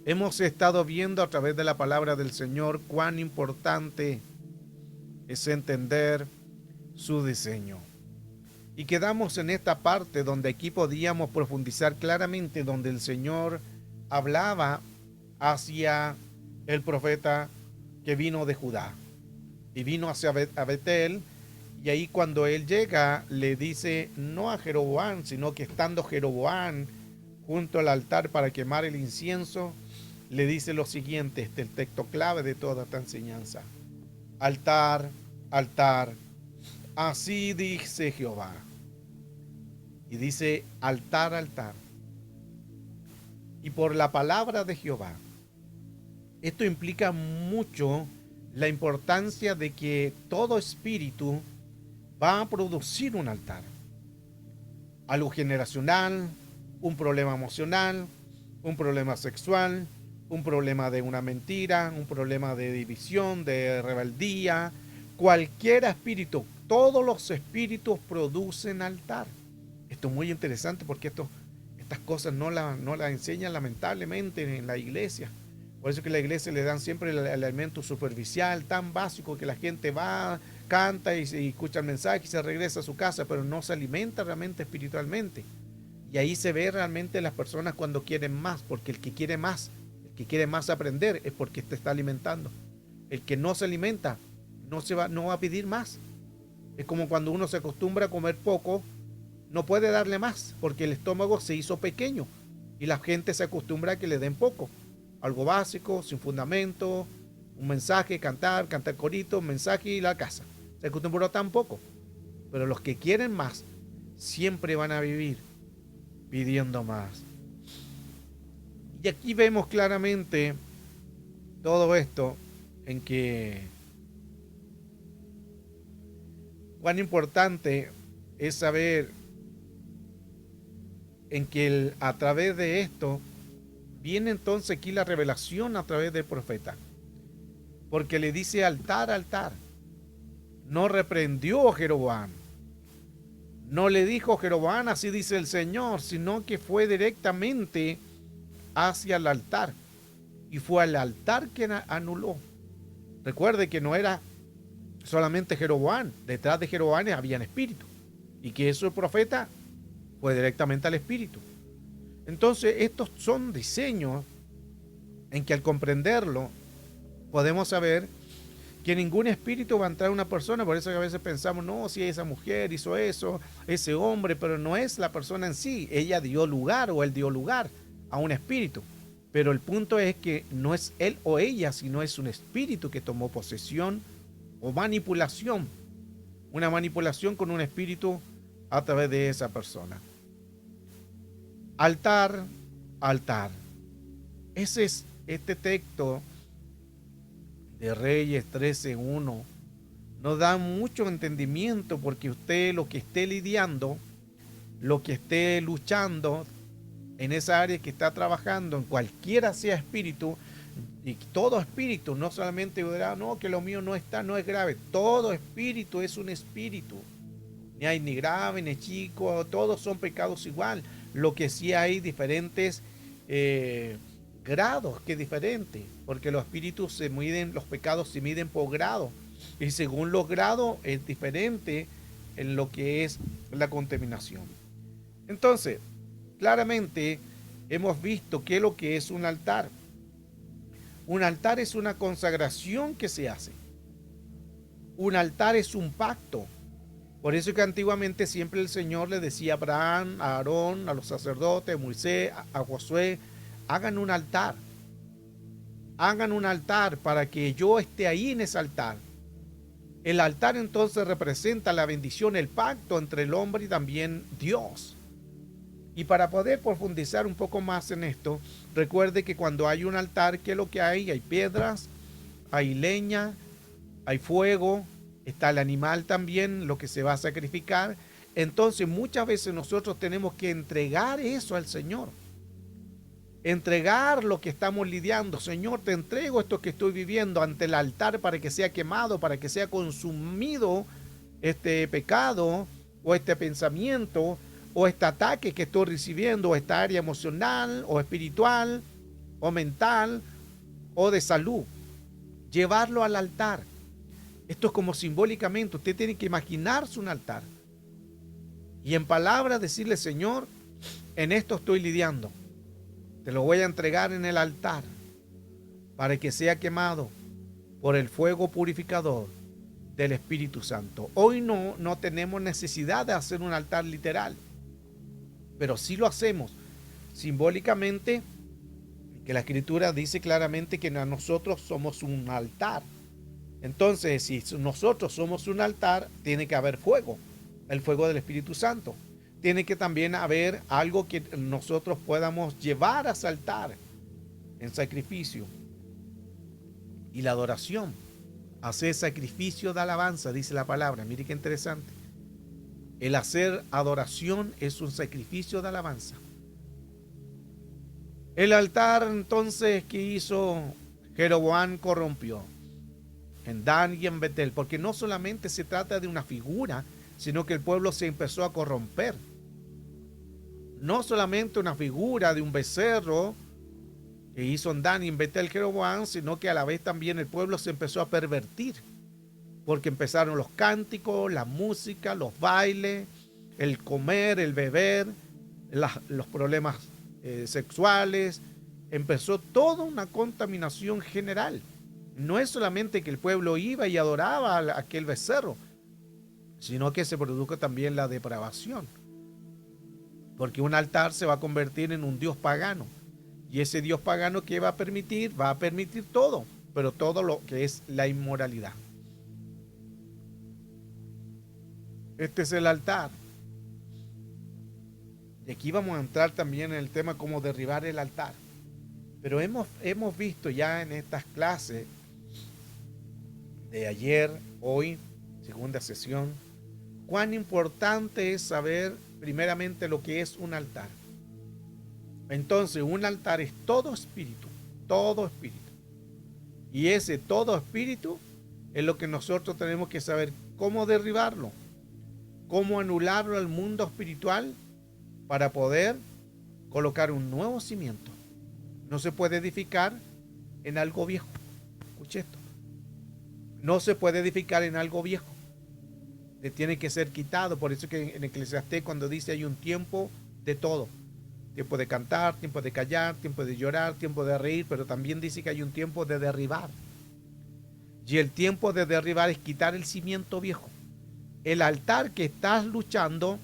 Hemos estado viendo a través de la palabra del Señor cuán importante es entender su diseño. Y quedamos en esta parte donde aquí podíamos profundizar claramente, donde el Señor hablaba hacia el profeta que vino de Judá y vino hacia Betel. Y ahí cuando él llega le dice no a Jeroboam, sino que estando Jeroboam junto al altar para quemar el incienso, le dice lo siguiente, este es el texto clave de toda esta enseñanza. Altar, altar, así dice Jehová. Y dice altar, altar. Y por la palabra de Jehová. Esto implica mucho la importancia de que todo espíritu va a producir un altar. Algo generacional, un problema emocional, un problema sexual, un problema de una mentira, un problema de división, de rebeldía, cualquier espíritu, todos los espíritus producen altar. Esto es muy interesante porque estas cosas no la enseñan lamentablemente en la iglesia. Por eso que a la iglesia le dan siempre el elemento superficial, tan básico, que la gente va, canta y escucha el mensaje y se regresa a su casa, pero no se alimenta realmente espiritualmente. Y ahí se ve realmente las personas cuando quieren más, porque el que quiere más aprender es porque te está alimentando. El que no se alimenta no va a pedir más. Es como cuando uno se acostumbra a comer poco, no puede darle más porque el estómago se hizo pequeño y la gente se acostumbra a que le den poco. Algo básico, sin fundamento, un mensaje, cantar corito, un mensaje y la casa. Se acostumbró tan poco. Pero los que quieren más siempre van a vivir pidiendo más. Y aquí vemos claramente todo esto en que cuán importante es saber en que a través de esto viene entonces aquí la revelación a través del profeta. Porque le dice altar, altar. No reprendió a Jeroboam. No le dijo Jeroboam, así dice el Señor, sino que fue directamente hacia el altar. Y fue al altar que anuló. Recuerde que no era solamente Jeroboam. Detrás de Jeroboam había un espíritu. Y que eso el profeta fue directamente al espíritu. Entonces estos son diseños en que al comprenderlo podemos saber que ningún espíritu va a entrar a una persona. Por eso que a veces pensamos, no, si esa mujer hizo eso, ese hombre, pero no es la persona en sí. Ella dio lugar o él dio lugar a un espíritu. Pero el punto es que no es él o ella, sino es un espíritu que tomó posesión o manipulación. Una manipulación con un espíritu a través de esa persona. Altar, altar. Ese es este texto de Reyes 13:1. Nos da mucho entendimiento porque usted lo que esté lidiando, lo que esté luchando en esa área que está trabajando, en cualquiera sea espíritu, y todo espíritu, no solamente dirá, no, que lo mío no es grave. Todo espíritu es un espíritu. Ni hay ni grave, ni chico, todos son pecados igual. Lo que sí hay diferentes grados, que es diferente, porque los espíritus se miden, los pecados se miden por grado, y según los grados es diferente en lo que es la contaminación. Entonces, claramente hemos visto qué es lo que es un altar. Un altar es una consagración que se hace. Un altar es un pacto. Por eso que antiguamente siempre el Señor le decía a Abraham, a Aarón, a los sacerdotes, a Moisés, a Josué, hagan un altar. Hagan un altar para que yo esté ahí en ese altar. El altar entonces representa la bendición, el pacto entre el hombre y también Dios. Y para poder profundizar un poco más en esto, recuerde que cuando hay un altar, ¿qué es lo que hay? Hay piedras, hay leña, hay fuego, está el animal también, lo que se va a sacrificar. Entonces muchas veces nosotros tenemos que entregar eso al Señor. Entregar lo que estamos lidiando. Señor, te entrego esto que estoy viviendo ante el altar para que sea quemado, para que sea consumido este pecado o este pensamiento o este ataque que estoy recibiendo, o esta área emocional o espiritual. o mental o de salud. Llevarlo al altar. Esto es como simbólicamente, usted tiene que imaginarse un altar. Y en palabras decirle, Señor, en esto estoy lidiando. Te lo voy a entregar en el altar para que sea quemado por el fuego purificador del Espíritu Santo. Hoy no tenemos necesidad de hacer un altar literal, pero sí lo hacemos simbólicamente, que la Escritura dice claramente que nosotros somos un altar. Entonces, si nosotros somos un altar, tiene que haber fuego, el fuego del Espíritu Santo. Tiene que también haber algo que nosotros podamos llevar a ese altar en sacrificio. Y la adoración, hacer sacrificio de alabanza, dice la palabra. Mire qué interesante. El hacer adoración es un sacrificio de alabanza. El altar entonces que hizo Jeroboam corrompió en Dan y en Betel, porque no solamente se trata de una figura, sino que el pueblo se empezó a corromper. No solamente una figura de un becerro que hizo en Dan y en Betel Jeroboam, sino que a la vez también el pueblo se empezó a pervertir, porque empezaron los cánticos, la música, los bailes, el comer, el beber, los problemas sexuales. Empezó toda una contaminación general. No es solamente que el pueblo iba y adoraba a aquel becerro, sino que se produjo también la depravación, porque un altar se va a convertir en un dios pagano, y ese dios pagano que va a permitir todo, pero todo lo que es la inmoralidad. Este es el altar. Y aquí vamos a entrar también en el tema cómo derribar el altar. Pero hemos visto ya en estas clases de ayer, hoy, segunda sesión, cuán importante es saber primeramente lo que es un altar. Entonces, un altar es todo espíritu, todo espíritu. Y ese todo espíritu es lo que nosotros tenemos que saber cómo derribarlo, cómo anularlo al mundo espiritual para poder colocar un nuevo cimiento. No se puede edificar en algo viejo. Escuche esto. No se puede edificar en algo viejo. Le tiene que ser quitado. Por eso que en Eclesiastés cuando dice hay un tiempo de todo. Tiempo de cantar, tiempo de callar, tiempo de llorar, tiempo de reír, pero también dice que hay un tiempo de derribar. Y el tiempo de derribar es quitar el cimiento viejo. El altar que estás luchando,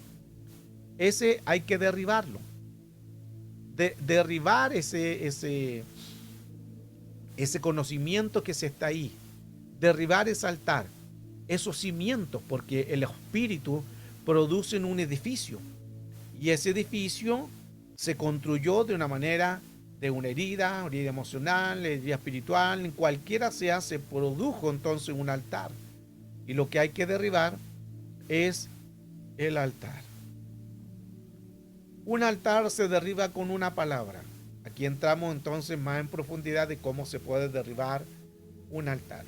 ese hay que derribarlo. Derribar ese conocimiento que se está ahí. Derribar ese altar, esos cimientos, porque el espíritu produce un edificio. Y ese edificio se construyó de una manera, de una herida emocional, herida espiritual, en cualquiera sea, se produjo entonces un altar. Y lo que hay que derribar es el altar. Un altar se derriba con una palabra. Aquí entramos entonces más en profundidad de cómo se puede derribar un altar.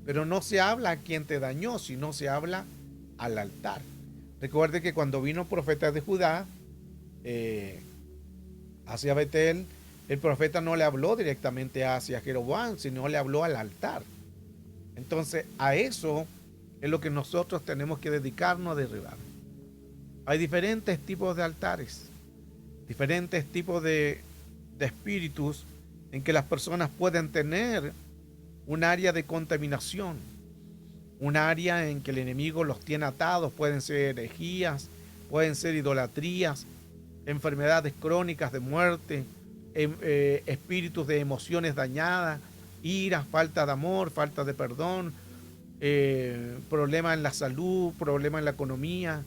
Pero no se habla a quien te dañó, sino se habla al altar. Recuerde que cuando vino el profeta de Judá hacia Betel, el profeta no le habló directamente hacia Jeroboam, sino le habló al altar. Entonces, a eso es lo que nosotros tenemos que dedicarnos a derribar. Hay diferentes tipos de altares, diferentes tipos de espíritus en que las personas pueden tener un área de contaminación, un área en que el enemigo los tiene atados. Pueden ser herejías, pueden ser idolatrías, enfermedades crónicas de muerte, espíritus de emociones dañadas, ira, falta de amor, falta de perdón, problemas en la salud, problemas en la economía,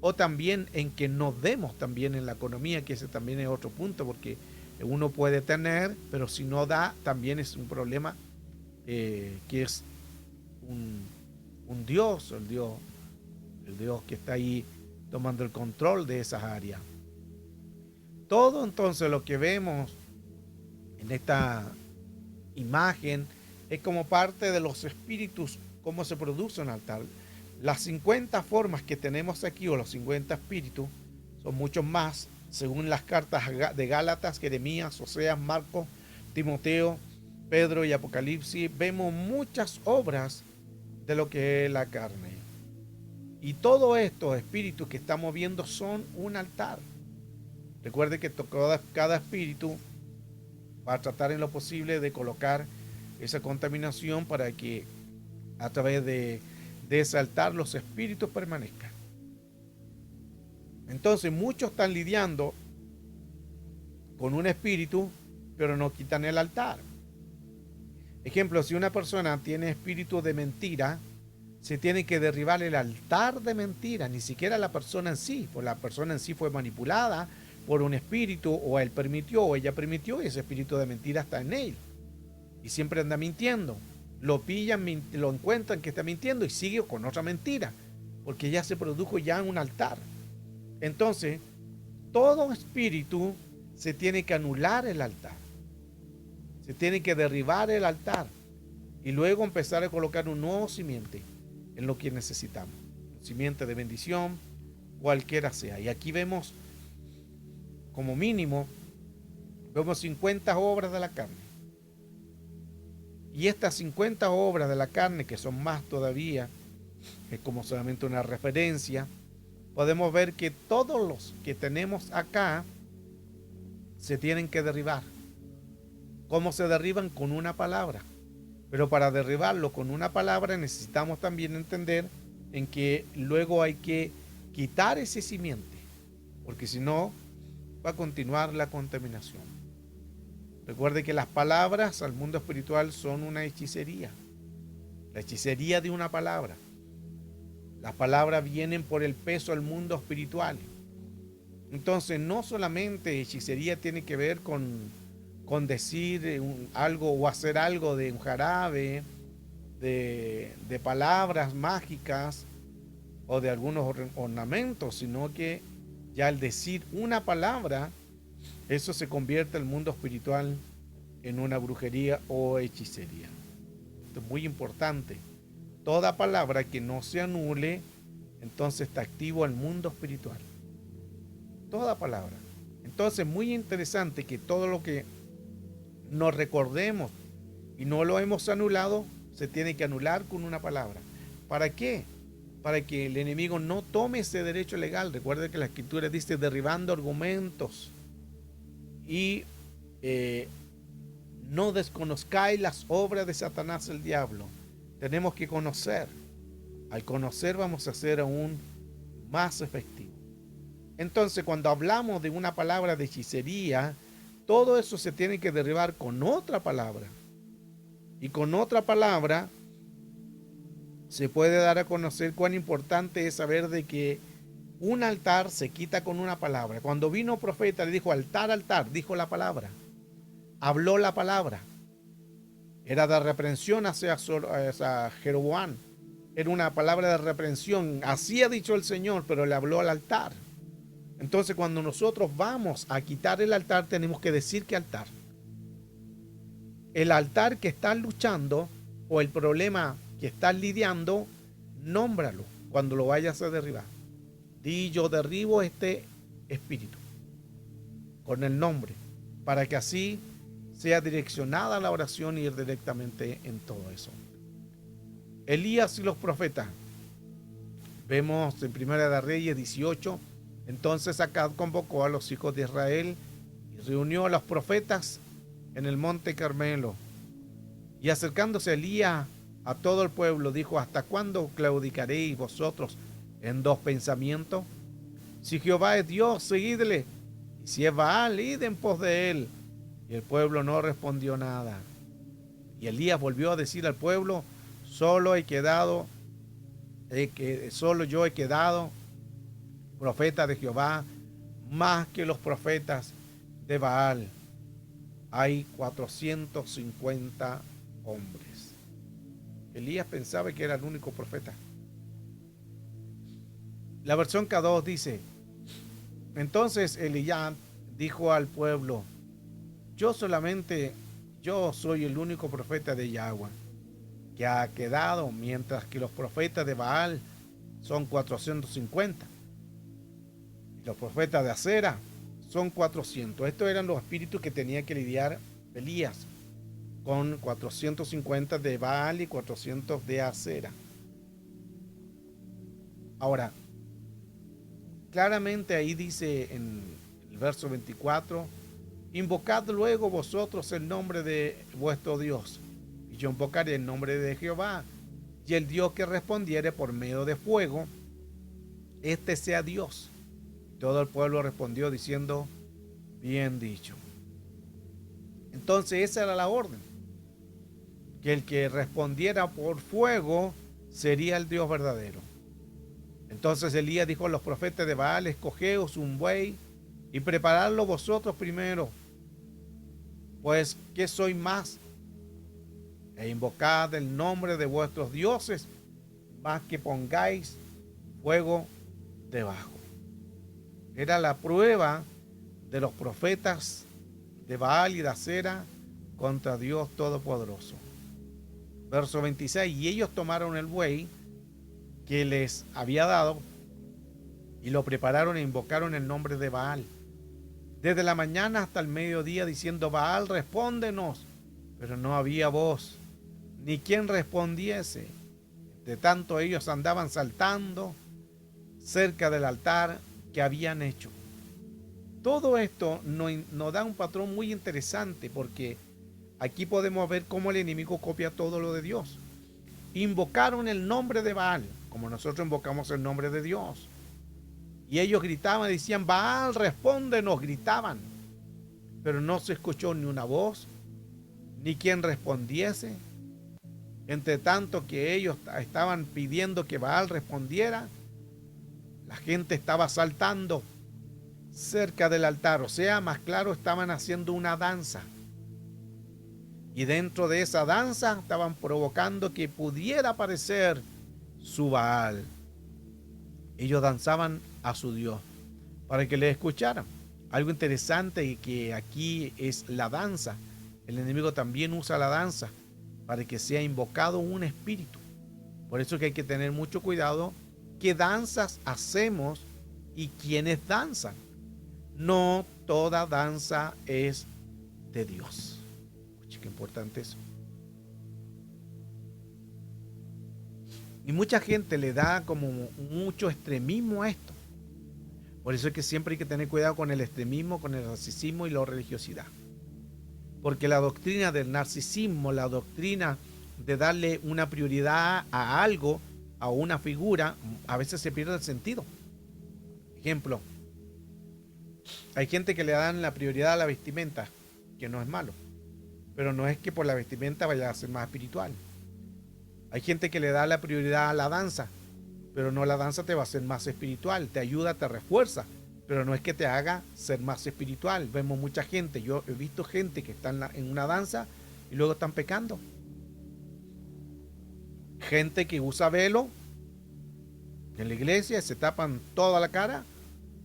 o también en que no demos también en la economía, que ese también es otro punto, porque uno puede tener, pero si no da, también es un problema, que es un Dios, el Dios que está ahí tomando el control de esas áreas. Todo entonces lo que vemos en esta imagen es como parte de los espíritus, cómo se produce un altar. Las 50 formas que tenemos aquí, o los 50 espíritus, son muchos más, según las cartas de Gálatas, Jeremías, Oseas, Marcos, Timoteo, Pedro y Apocalipsis, vemos muchas obras de lo que es la carne. Y todos estos espíritus que estamos viendo son un altar. Recuerde que cada espíritu va a tratar en lo posible de colocar esa contaminación para que a través de ese altar los espíritus permanezcan. Entonces muchos están lidiando con un espíritu, pero no quitan el altar. Ejemplo, si una persona tiene espíritu de mentira, se tiene que derribar el altar de mentira, ni siquiera la persona en sí, pues la persona en sí fue manipulada por un espíritu, o él permitió, o ella permitió, y ese espíritu de mentira está en él. Y siempre anda mintiendo. Lo pillan, lo encuentran que está mintiendo y sigue con otra mentira, porque ya se produjo ya en un altar. Entonces, todo espíritu se tiene que anular el altar. Se tiene que derribar el altar y luego empezar a colocar un nuevo simiente en lo que necesitamos. Un simiente de bendición, cualquiera sea. Y aquí vemos, como mínimo, vemos 50 obras de la carne. Y estas 50 obras de la carne, que son más todavía, es como solamente una referencia, podemos ver que todos los que tenemos acá se tienen que derribar. ¿Cómo se derriban? Con una palabra. Pero para derribarlo con una palabra necesitamos también entender en que luego hay que quitar ese simiente, porque si no va a continuar la contaminación. Recuerde que las palabras al mundo espiritual son una hechicería. La hechicería de una palabra. Las palabras vienen por el peso al mundo espiritual. Entonces no solamente hechicería tiene que ver con decir algo o hacer algo de un jarabe, de palabras mágicas o de algunos ornamentos, sino que ya al decir una palabra, eso se convierte el mundo espiritual en una brujería o hechicería. Esto es muy importante. Toda palabra que no se anule, entonces está activo el mundo espiritual. Toda palabra. Entonces, muy interesante que todo lo que nos recordemos y no lo hemos anulado, se tiene que anular con una palabra. ¿Para qué? Para que el enemigo no tome ese derecho legal. Recuerde que la Escritura dice derribando argumentos y no desconozcáis las obras de Satanás el diablo. Tenemos que conocer. Al conocer vamos a ser aún más efectivos. Entonces, cuando hablamos de una palabra de hechicería, todo eso se tiene que derribar con otra palabra. Y con otra palabra se puede dar a conocer cuán importante es saber de que un altar se quita con una palabra. Cuando vino profeta le dijo altar, altar, dijo la palabra. Habló la palabra. Era de reprensión hacia Jeroboam. Era una palabra de reprensión. Así ha dicho el Señor, pero le habló al altar. Entonces, cuando nosotros vamos a quitar el altar, tenemos que decir qué altar. El altar que estás luchando o el problema que estás lidiando, nómbralo cuando lo vayas a derribar. Di: yo derribo este espíritu con el nombre, para que así sea direccionada la oración y ir directamente en todo eso. Elías y los profetas. Vemos en Primera de Reyes 18. Entonces Acab convocó a los hijos de Israel y reunió a los profetas en el monte Carmelo. Y acercándose Elías a todo el pueblo, dijo: ¿hasta cuándo claudicaréis vosotros en dos pensamientos? Si Jehová es Dios, seguidle, y si es Baal, id en pos de él. Y el pueblo no respondió nada. Y Elías volvió a decir al pueblo: solo yo he quedado profeta de Jehová, más que los profetas de Baal. Hay 450 hombres. Elías pensaba que era el único profeta. La versión K2 dice: entonces Elías dijo al pueblo: yo soy el único profeta de Yahweh que ha quedado, mientras que los profetas de Baal son 450. Y los profetas de Acera son 400. Estos eran los espíritus que tenía que lidiar Elías, con 450 de Baal y 400 de Acera. Ahora, claramente ahí dice en el verso 24, invocad luego vosotros el nombre de vuestro Dios, y yo invocaré el nombre de Jehová, y el Dios que respondiere por medio de fuego, este sea Dios. Todo el pueblo respondió diciendo, bien dicho. Entonces esa era la orden, que el que respondiera por fuego sería el Dios verdadero. Entonces Elías dijo a los profetas de Baal, escogeos un buey y preparadlo vosotros primero, pues ¿qué soy más? E invocad el nombre de vuestros dioses, más que pongáis fuego debajo. Era la prueba de los profetas de Baal y de Acera contra Dios Todopoderoso. Verso 26, y ellos tomaron el buey que les había dado y lo prepararon e invocaron el nombre de Baal. Desde la mañana hasta el mediodía diciendo, Baal, respóndenos. Pero no había voz, ni quien respondiese. De tanto ellos andaban saltando cerca del altar que habían hecho. Todo esto nos da un patrón muy interesante, porque aquí podemos ver cómo el enemigo copia todo lo de Dios. Invocaron el nombre de Baal, como nosotros invocamos el nombre de Dios. Y ellos gritaban, decían, Baal, respóndenos, gritaban. Pero no se escuchó ni una voz, ni quien respondiese. Entre tanto que ellos estaban pidiendo que Baal respondiera, la gente estaba saltando cerca del altar. O sea, más claro, estaban haciendo una danza. Y dentro de esa danza estaban provocando que pudiera aparecer su Baal. Ellos danzaban a su Dios para que le escucharan. Algo interesante que aquí es la danza. El enemigo también usa la danza para que sea invocado un espíritu. Por eso que hay que tener mucho cuidado qué danzas hacemos y quiénes danzan. No toda danza es de Dios. Oye, qué importante eso. Y mucha gente le da como mucho extremismo a esto. Por eso es que siempre hay que tener cuidado con el extremismo, con el narcisismo y la religiosidad. Porque la doctrina del narcisismo, la doctrina de darle una prioridad a algo, a una figura, a veces se pierde el sentido. Ejemplo, hay gente que le dan la prioridad a la vestimenta, que no es malo, pero no es que por la vestimenta vaya a ser más espiritual. Hay gente que le da la prioridad a la danza, pero no, la danza te va a hacer más espiritual, te ayuda, te refuerza, pero no es que te haga ser más espiritual. Vemos mucha gente, yo he visto gente que está en una danza y luego están pecando. Gente que usa velo en la iglesia, se tapan toda la cara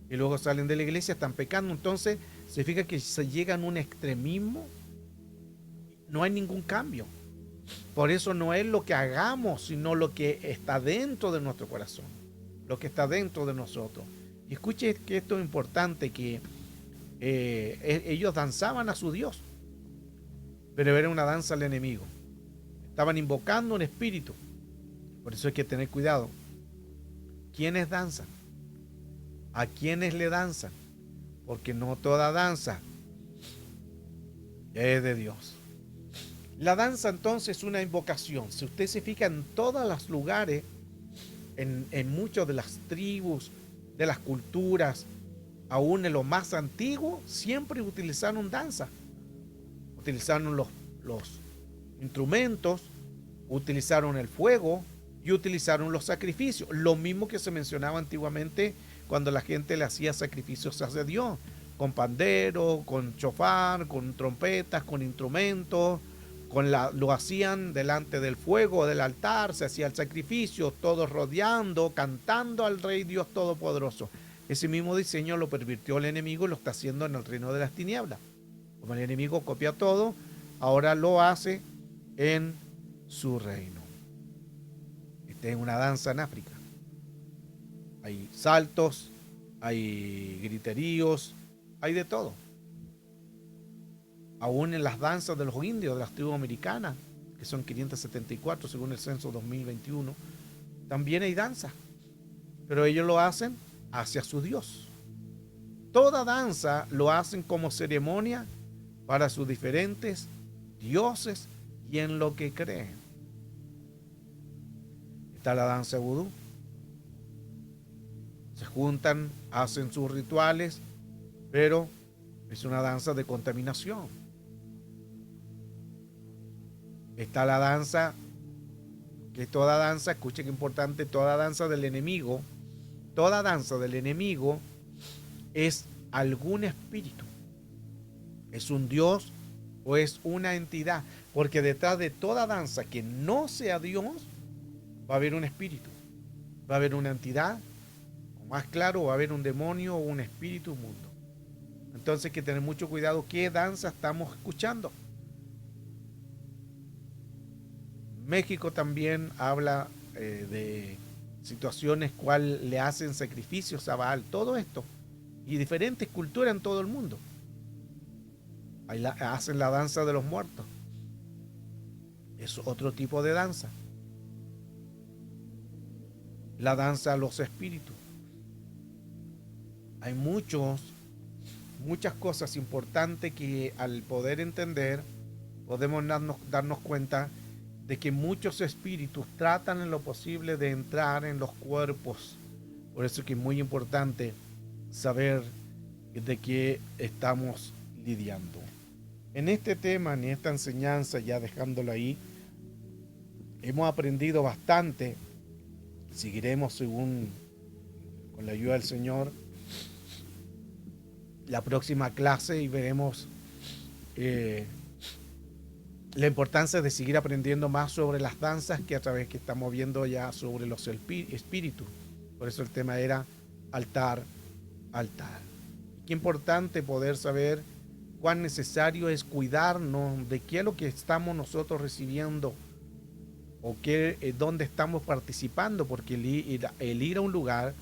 y luego salen de la iglesia, están pecando. Entonces se fija que se llega a un extremismo, no hay ningún cambio. Por eso no es lo que hagamos, sino lo que está dentro de nuestro corazón, lo que está dentro de nosotros. Y escuche que esto es importante, que ellos danzaban a su Dios, pero era una danza al enemigo. Estaban invocando un espíritu. Por eso hay que tener cuidado. ¿Quiénes danzan? ¿A quiénes le danzan? Porque no toda danza es de Dios. La danza entonces es una invocación. Si usted se fija en todos los lugares, en muchas de las tribus, de las culturas, aún en lo más antiguo, siempre utilizaron danza. Utilizaron los instrumentos, utilizaron el fuego y utilizaron los sacrificios. Lo mismo que se mencionaba antiguamente cuando la gente le hacía sacrificios hacia Dios, con pandero, con chofar, con trompetas, con instrumentos. Lo hacían delante del fuego del altar, se hacía el sacrificio, todos rodeando, cantando al Rey Dios Todopoderoso. Ese mismo diseño lo pervirtió el enemigo y lo está haciendo en el reino de las tinieblas. Como el enemigo copia todo, ahora lo hace en su reino. Esta es una danza en África. Hay saltos, hay griteríos, hay de todo. Aún en las danzas de los indios, de las tribus americanas, que son 574 según el censo 2021, también hay danza, pero ellos lo hacen hacia su Dios. Toda danza lo hacen como ceremonia para sus diferentes dioses y en lo que creen. Está la danza vudú. Se juntan, hacen sus rituales, pero es una danza de contaminación. Está la danza, que toda danza, escuchen que importante, toda danza del enemigo es algún espíritu, es un dios o es una entidad, porque detrás de toda danza que no sea Dios va a haber un espíritu, va a haber una entidad, o más claro, va a haber un demonio o un espíritu mundo. Entonces hay que tener mucho cuidado qué danza estamos escuchando. México también habla de situaciones cual le hacen sacrificios a Baal, todo esto, y diferentes culturas en todo el mundo. Hacen la danza de los muertos, es otro tipo de danza. La danza a los espíritus. Hay muchas cosas importantes que al poder entender podemos darnos cuenta de que muchos espíritus tratan en lo posible de entrar en los cuerpos. Por eso es que es muy importante saber de qué estamos lidiando. En este tema, en esta enseñanza, ya dejándolo ahí, hemos aprendido bastante. Seguiremos con la ayuda del Señor la próxima clase y veremos la importancia de seguir aprendiendo más sobre las danzas que a través que estamos viendo ya sobre los espíritus. Por eso el tema era altar. Qué importante poder saber cuán necesario es cuidarnos de qué es lo que estamos nosotros recibiendo o dónde estamos participando, porque el ir a un lugar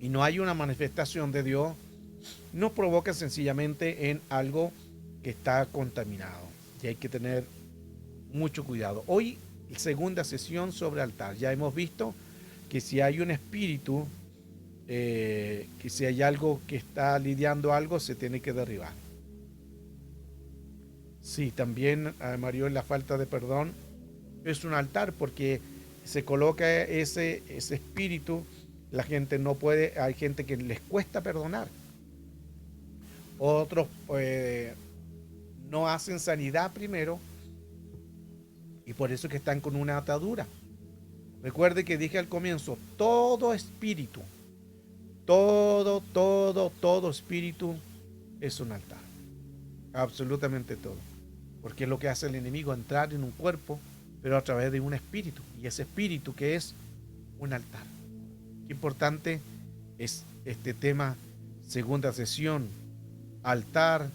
y no hay una manifestación de Dios nos provoca sencillamente en algo que está contaminado. Y hay que tener mucho cuidado. Hoy, segunda sesión sobre altar. Ya hemos visto que si hay un espíritu, que si hay algo que está lidiando algo, se tiene que derribar. Sí, también, Mario, la falta de perdón es un altar porque se coloca ese espíritu. La gente no puede, hay gente que les cuesta perdonar. Otros no hacen sanidad primero y por eso que están con una atadura. Recuerde que dije al comienzo, todo espíritu, todo espíritu es un altar. Absolutamente todo. Porque es lo que hace el enemigo, entrar en un cuerpo, pero a través de un espíritu. Y ese espíritu que es un altar. Qué importante es este tema, segunda sesión, altar.